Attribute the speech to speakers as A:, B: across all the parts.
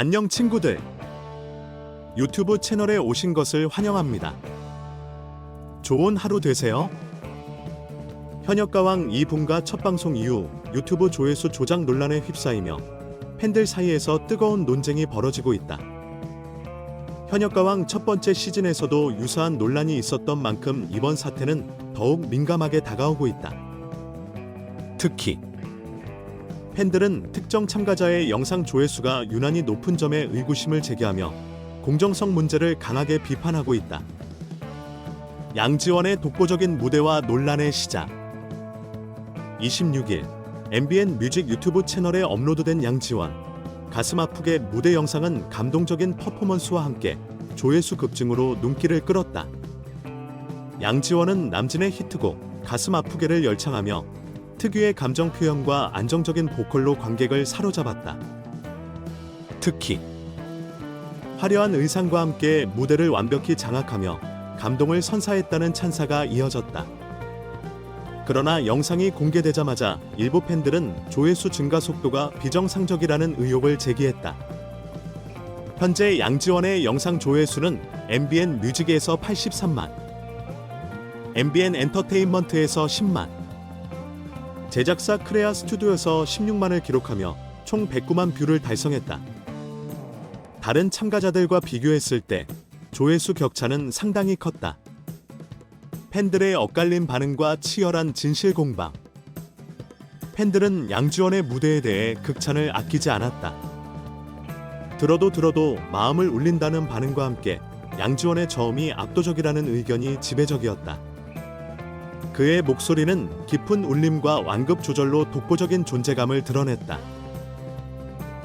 A: 안녕 친구들. 유튜브 채널에 오신 것을 환영합니다. 좋은 하루 되세요. 현역가왕 이분과 첫 방송 이후 유튜브 조회수 조작 논란에 휩싸이며 팬들 사이에서 뜨거운 논쟁이 벌어지고 있다. 현역가왕 첫 번째 시즌에서도 유사한 논란이 있었던 만큼 이번 사태는 더욱 민감하게 다가오고 있다. 특히 팬들은 특정 참가자의 영상 조회수가 유난히 높은 점에 의구심을 제기하며 공정성 문제를 강하게 비판하고 있다. 양지원의 독보적인 무대와 논란의 시작. 26일 MBN 뮤직 유튜브 채널에 업로드된 양지원 가슴 아프게 무대 영상은 감동적인 퍼포먼스와 함께 조회수 급증으로 눈길을 끌었다. 양지원은 남진의 히트곡 가슴 아프게를 열창하며 특유의 감정 표현과 안정적인 보컬로 관객을 사로잡았다. 특히 화려한 의상과 함께 무대를 완벽히 장악하며 감동을 선사했다는 찬사가 이어졌다. 그러나 영상이 공개되자마자 일부 팬들은 조회수 증가 속도가 비정상적이라는 의혹을 제기했다. 현재 양지원의 영상 조회수는 MBN 뮤직에서 83만, MBN 엔터테인먼트에서 10만, 제작사 크레아 스튜디오에서 16만을 기록하며 총 109만 뷰를 달성했다. 다른 참가자들과 비교했을 때 조회수 격차는 상당히 컸다. 팬들의 엇갈린 반응과 치열한 진실 공방. 팬들은 양지원의 무대에 대해 극찬을 아끼지 않았다. 들어도 마음을 울린다는 반응과 함께 양지원의 저음이 압도적이라는 의견이 지배적이었다. 그의 목소리는 깊은 울림과 완급 조절로 독보적인 존재감을 드러냈다.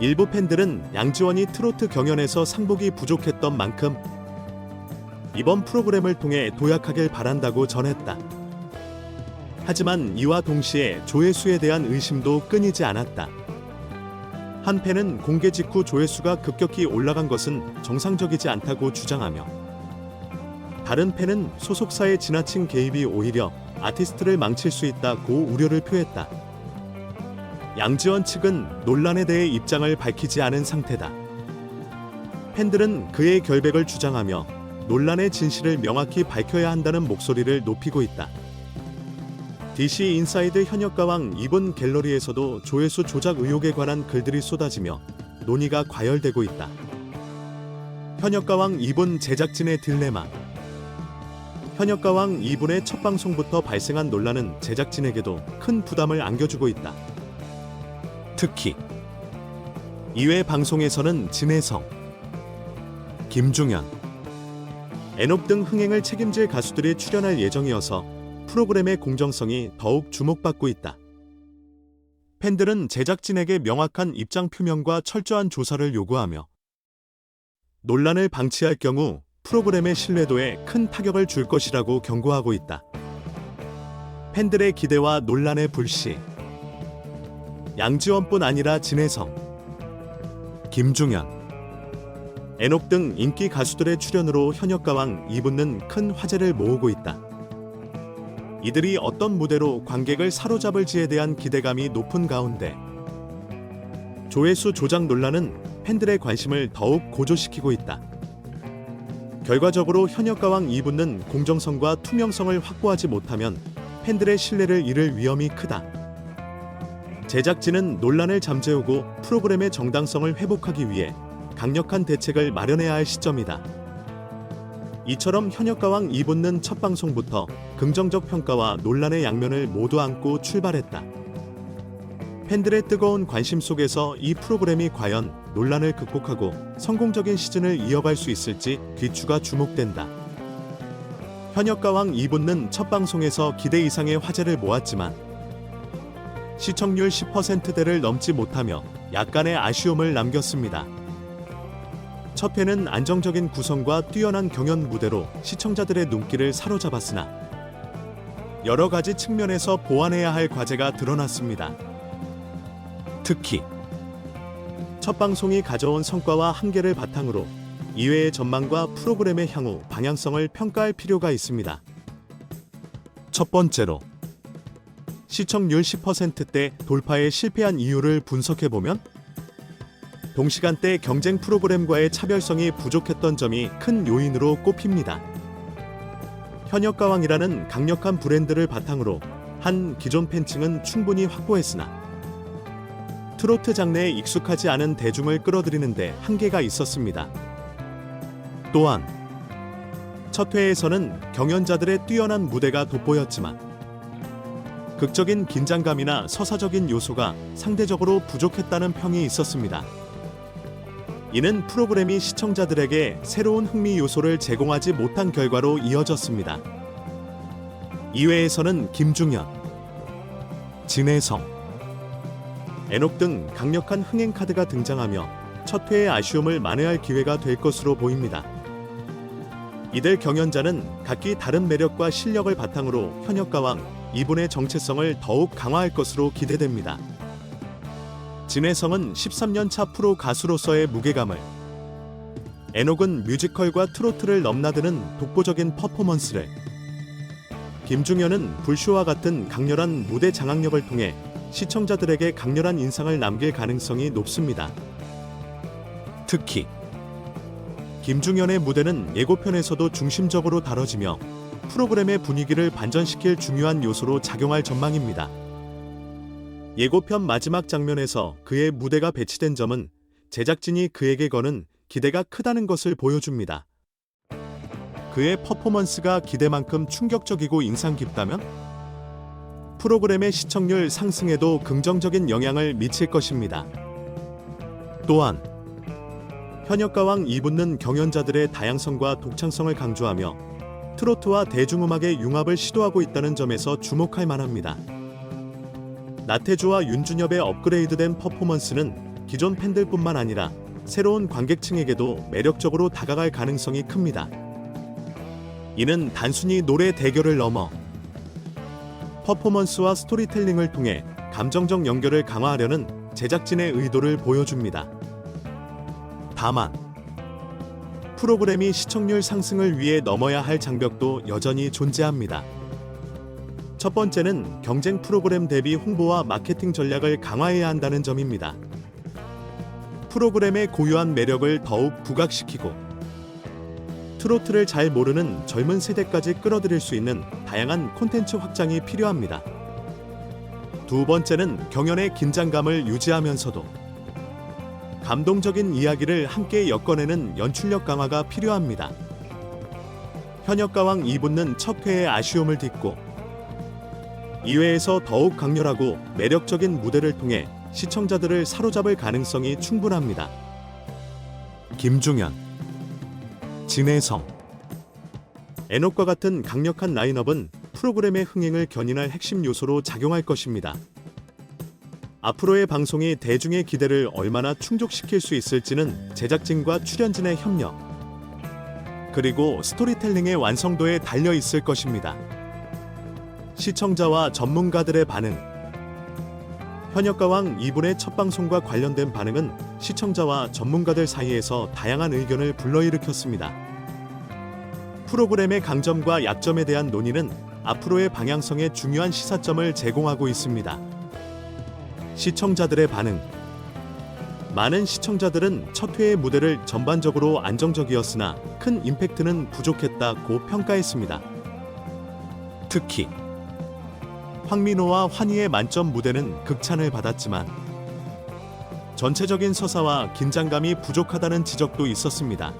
A: 일부 팬들은 양지원이 트로트 경연에서 상복이 부족했던 만큼 이번 프로그램을 통해 도약하길 바란다고 전했다. 하지만 이와 동시에 조회수에 대한 의심도 끊이지 않았다. 한 팬은 공개 직후 조회수가 급격히 올라간 것은 정상적이지 않다고 주장하며 다른 팬은 소속사의 지나친 개입이 오히려 아티스트를 망칠 수 있다고 우려를 표했다. 양지원 측은 논란에 대해 입장을 밝히지 않은 상태다. 팬들은 그의 결백을 주장하며 논란의 진실을 명확히 밝혀야 한다는 목소리를 높이고 있다. DC 인사이드 현역가왕 이분 갤러리에서도 조회수 조작 의혹에 관한 글들이 쏟아지며 논의가 과열되고 있다. 현역가왕 이분 제작진의 딜레마. 현역가왕 2분의 첫 방송부터 발생한 논란은 제작진에게도 큰 부담을 안겨주고 있다. 특히 2회 방송에서는 진혜성, 김중현, 애녹 등 흥행을 책임질 가수들이 출연할 예정이어서 프로그램의 공정성이 더욱 주목받고 있다. 팬들은 제작진에게 명확한 입장 표명과 철저한 조사를 요구하며 논란을 방치할 경우 프로그램의 신뢰도에 큰 타격을 줄 것이라고 경고하고 있다. 팬들의 기대와 논란의 불씨. 양지원뿐 아니라 진혜성, 김중현, 애녹 등 인기 가수들의 출연으로 현역가왕 2분은 큰 화제를 모으고 있다. 이들이 어떤 무대로 관객을 사로잡을지에 대한 기대감이 높은 가운데 조회수 조작 논란은 팬들의 관심을 더욱 고조시키고 있다. 결과적으로 현역가왕 2분은 공정성과 투명성을 확보하지 못하면 팬들의 신뢰를 잃을 위험이 크다. 제작진은 논란을 잠재우고 프로그램의 정당성을 회복하기 위해 강력한 대책을 마련해야 할 시점이다. 이처럼 현역가왕 2분은 첫 방송부터 긍정적 평가와 논란의 양면을 모두 안고 출발했다. 팬들의 뜨거운 관심 속에서 이 프로그램이 과연 논란을 극복하고 성공적인 시즌을 이어갈 수 있을지 귀추가 주목된다. 현역가왕 2분은 첫 방송에서 기대 이상의 화제를 모았지만 시청률 10%대를 넘지 못하며 약간의 아쉬움을 남겼습니다. 첫 회는 안정적인 구성과 뛰어난 경연 무대로 시청자들의 눈길을 사로잡았으나 여러 가지 측면에서 보완해야 할 과제가 드러났습니다. 특히 첫 방송이 가져온 성과와 한계를 바탕으로 2회의 전망과 프로그램의 향후 방향성을 평가할 필요가 있습니다. 첫 번째로 시청률 10%대 돌파에 실패한 이유를 분석해보면 동시간대 경쟁 프로그램과의 차별성이 부족했던 점이 큰 요인으로 꼽힙니다. 현역가왕이라는 강력한 브랜드를 바탕으로 한 기존 팬층은 충분히 확보했으나 트로트 장르에 익숙하지 않은 대중을 끌어들이는데 한계가 있었습니다. 또한 첫 회에서는 경연자들의 뛰어난 무대가 돋보였지만 극적인 긴장감이나 서사적인 요소가 상대적으로 부족했다는 평이 있었습니다. 이는 프로그램이 시청자들에게 새로운 흥미 요소를 제공하지 못한 결과로 이어졌습니다. 2회에서는 김중현, 진혜성, 애녹 등 강력한 흥행 카드가 등장하며 첫 회의 아쉬움을 만회할 기회가 될 것으로 보입니다. 이들 경연자는 각기 다른 매력과 실력을 바탕으로 현역가왕 2분의 정체성을 더욱 강화할 것으로 기대됩니다. 진혜성은 13년 차 프로 가수로서의 무게감을, 애녹은 뮤지컬과 트로트를 넘나드는 독보적인 퍼포먼스를, 김중현은 불쇼와 같은 강렬한 무대 장악력을 통해 시청자들에게 강렬한 인상을 남길 가능성이 높습니다. 특히 김중현의 무대는 예고편에서도 중심적으로 다뤄지며 프로그램의 분위기를 반전시킬 중요한 요소로 작용할 전망입니다. 예고편 마지막 장면에서 그의 무대가 배치된 점은 제작진이 그에게 거는 기대가 크다는 것을 보여줍니다. 그의 퍼포먼스가 기대만큼 충격적이고 인상 깊다면 프로그램의 시청률 상승에도 긍정적인 영향을 미칠 것입니다. 또한 현역가왕 2부는 경연자들의 다양성과 독창성을 강조하며 트로트와 대중음악의 융합을 시도하고 있다는 점에서 주목할 만합니다. 나태주와 윤준엽의 업그레이드된 퍼포먼스는 기존 팬들뿐만 아니라 새로운 관객층에게도 매력적으로 다가갈 가능성이 큽니다. 이는 단순히 노래 대결을 넘어 퍼포먼스와 스토리텔링을 통해 감정적 연결을 강화하려는 제작진의 의도를 보여줍니다. 다만 프로그램이 시청률 상승을 위해 넘어야 할 장벽도 여전히 존재합니다. 첫 번째는 경쟁 프로그램 대비 홍보와 마케팅 전략을 강화해야 한다는 점입니다. 프로그램의 고유한 매력을 더욱 부각시키고 트로트를 잘 모르는 젊은 세대까지 끌어들일 수 있는 다양한 콘텐츠 확장이 필요합니다. 두 번째는 경연의 긴장감을 유지하면서도 감동적인 이야기를 함께 엮어내는 연출력 강화가 필요합니다. 현역가왕 2부는 첫 회의 아쉬움을 딛고 2회에서 더욱 강렬하고 매력적인 무대를 통해 시청자들을 사로잡을 가능성이 충분합니다. 김중현, 진혜성, 애녹과 같은 강력한 라인업은 프로그램의 흥행을 견인할 핵심 요소로 작용할 것입니다. 앞으로의 방송이 대중의 기대를 얼마나 충족시킬 수 있을지는 제작진과 출연진의 협력, 그리고 스토리텔링의 완성도에 달려 있을 것입니다. 시청자와 전문가들의 반응. 현역가왕 2분의 첫 방송과 관련된 반응은 시청자와 전문가들 사이에서 다양한 의견을 불러일으켰습니다. 프로그램의 강점과 약점에 대한 논의는 앞으로의 방향성에 중요한 시사점을 제공하고 있습니다. 시청자들의 반응. 많은 시청자들은 첫 회의 무대를 전반적으로 안정적이었으나 큰 임팩트는 부족했다고 평가했습니다. 특히 황민호와 환희의 만점 무대는 극찬을 받았지만 전체적인 서사와 긴장감이 부족하다는 지적도 있었습니다.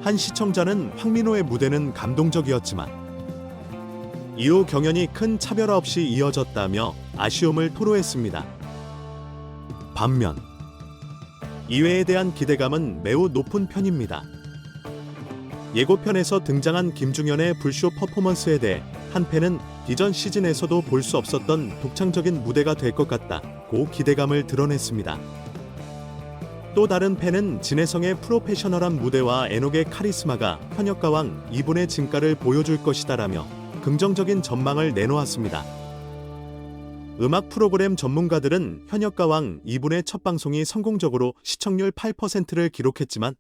A: 한 시청자는 황민호의 무대는 감동적이었지만 이후 경연이 큰 차별 없이 이어졌다며 아쉬움을 토로했습니다. 반면 2회에 대한 기대감은 매우 높은 편입니다. 예고편에서 등장한 김중현의 불쇼 퍼포먼스에 대해 한 팬은 이전 시즌에서도 볼 수 없었던 독창적인 무대가 될 것 같다고 기대감을 드러냈습니다. 또 다른 팬은 진혜성의 프로페셔널한 무대와 애녹의 카리스마가 현역가왕 2분의 진가를 보여줄 것이다라며 긍정적인 전망을 내놓았습니다. 음악 프로그램 전문가들은 현역가왕 2분의 첫 방송이 성공적으로 시청률 8%를 기록했지만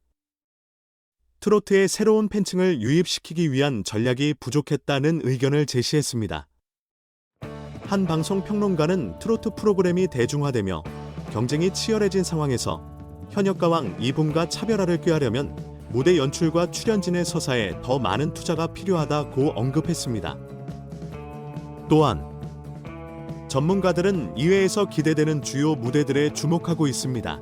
A: 트로트의 새로운 팬층을 유입시키기 위한 전략이 부족했다는 의견을 제시했습니다. 한 방송 평론가는 트로트 프로그램이 대중화되며 경쟁이 치열해진 상황에서 현역가왕 이분과 차별화를 꾀하려면 무대 연출과 출연진의 서사에 더 많은 투자가 필요하다고 언급했습니다. 또한 전문가들은 이외에서 기대되는 주요 무대들에 주목하고 있습니다.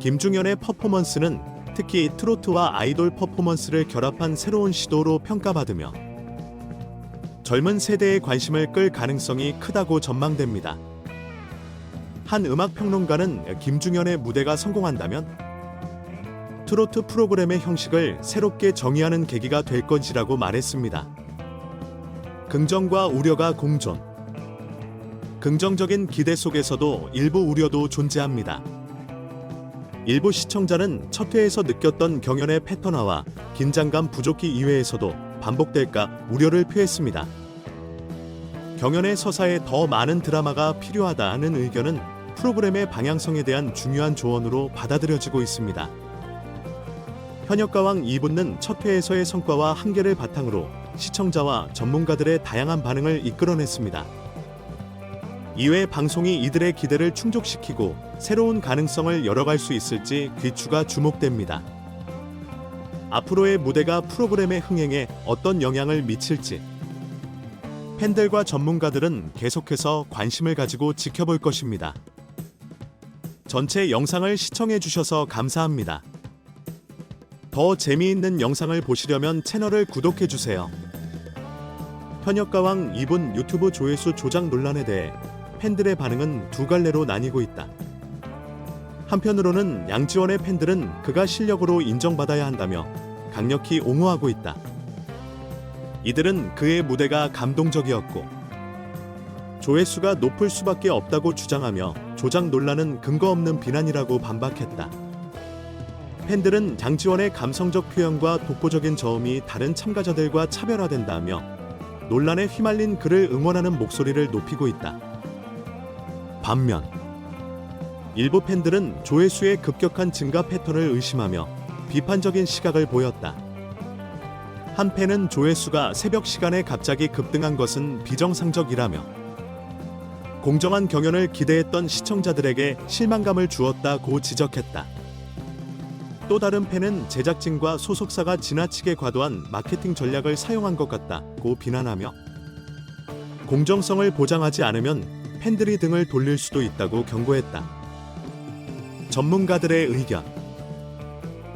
A: 김중현의 퍼포먼스는 특히 트로트와 아이돌 퍼포먼스를 결합한 새로운 시도로 평가받으며 젊은 세대의 관심을 끌 가능성이 크다고 전망됩니다. 한 음악평론가는 김중현의 무대가 성공한다면 트로트 프로그램의 형식을 새롭게 정의하는 계기가 될 것이라고 말했습니다. 긍정과 우려가 공존. 긍정적인 기대 속에서도 일부 우려도 존재합니다. 일부 시청자는 첫 회에서 느꼈던 경연의 패턴화와 긴장감 부족기 이외에서도 반복될까 우려를 표했습니다. 경연의 서사에 더 많은 드라마가 필요하다는 의견은 프로그램의 방향성에 대한 중요한 조언으로 받아들여지고 있습니다. 현역가왕 2부는 첫 회에서의 성과와 한계를 바탕으로 시청자와 전문가들의 다양한 반응을 이끌어냈습니다. 이외 방송이 이들의 기대를 충족시키고 새로운 가능성을 열어갈 수 있을지 귀추가 주목됩니다. 앞으로의 무대가 프로그램의 흥행에 어떤 영향을 미칠지 팬들과 전문가들은 계속해서 관심을 가지고 지켜볼 것입니다. 전체 영상을 시청해 주셔서 감사합니다. 더 재미있는 영상을 보시려면 채널을 구독해 주세요. 현역가왕 2분 유튜브 조회수 조작 논란에 대해 팬들의 반응은 두 갈래로 나뉘고 있다. 한편으로는 양지원의 팬들은 그가 실력으로 인정받아야 한다며 강력히 옹호하고 있다. 이들은 그의 무대가 감동적이었고 조회수가 높을 수밖에 없다고 주장하며 조작 논란은 근거 없는 비난이라고 반박했다. 팬들은 양지원의 감성적 표현과 독보적인 저음이 다른 참가자들과 차별화된다며 논란에 휘말린 그를 응원하는 목소리를 높이고 있다. 반면 일부 팬들은 조회수의 급격한 증가 패턴을 의심하며 비판적인 시각을 보였다. 한 팬은 조회수가 새벽 시간에 갑자기 급등한 것은 비정상적이라며 공정한 경연을 기대했던 시청자들에게 실망감을 주었다고 지적했다. 또 다른 팬은 제작진과 소속사가 지나치게 과도한 마케팅 전략을 사용한 것 같다고 비난하며 공정성을 보장하지 않으면 팬들이 등을 돌릴 수도 있다고 경고했다. 전문가들의 의견.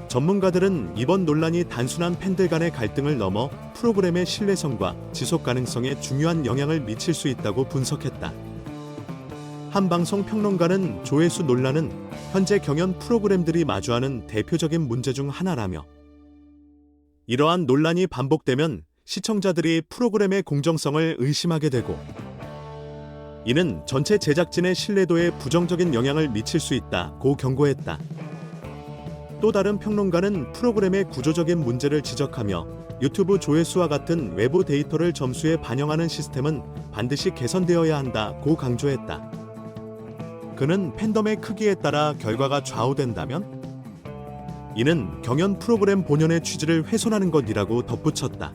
A: 전문가들은 이번 논란이 단순한 팬들 간의 갈등을 넘어 프로그램의 신뢰성과 지속 가능성에 중요한 영향을 미칠 수 있다고 분석했다. 한 방송 평론가는 조회수 논란은 현재 경연 프로그램들이 마주하는 대표적인 문제 중 하나라며 이러한 논란이 반복되면 시청자들이 프로그램의 공정성을 의심하게 되고 이는 전체 제작진의 신뢰도에 부정적인 영향을 미칠 수 있다고 경고했다. 또 다른 평론가는 프로그램의 구조적인 문제를 지적하며 유튜브 조회수와 같은 외부 데이터를 점수에 반영하는 시스템은 반드시 개선되어야 한다고 강조했다. 그는 팬덤의 크기에 따라 결과가 좌우된다면 이는 경연 프로그램 본연의 취지를 훼손하는 것이라고 덧붙였다.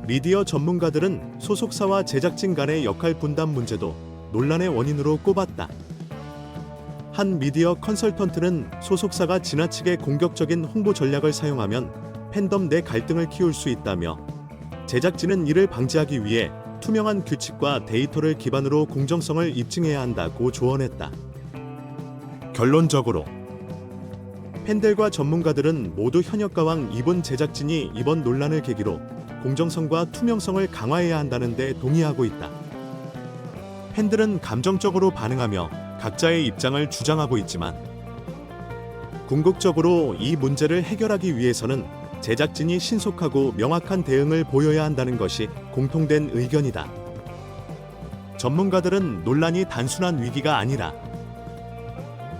A: 미디어 전문가들은 소속사와 제작진 간의 역할 분담 문제도 논란의 원인으로 꼽았다. 한 미디어 컨설턴트는 소속사가 지나치게 공격적인 홍보 전략을 사용하면 팬덤 내 갈등을 키울 수 있다며 제작진은 이를 방지하기 위해 투명한 규칙과 데이터를 기반으로 공정성을 입증해야 한다고 조언했다. 결론적으로 팬들과 전문가들은 모두 현역가왕 2분 제작진이 이번 논란을 계기로 공정성과 투명성을 강화해야 한다는 데 동의하고 있다. 팬들은 감정적으로 반응하며 각자의 입장을 주장하고 있지만 궁극적으로 이 문제를 해결하기 위해서는 제작진이 신속하고 명확한 대응을 보여야 한다는 것이 공통된 의견이다. 전문가들은 논란이 단순한 위기가 아니라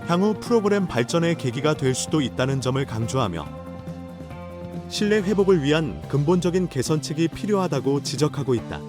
A: 향후 프로그램 발전의 계기가 될 수도 있다는 점을 강조하며 신뢰 회복을 위한 근본적인 개선책이 필요하다고 지적하고 있다.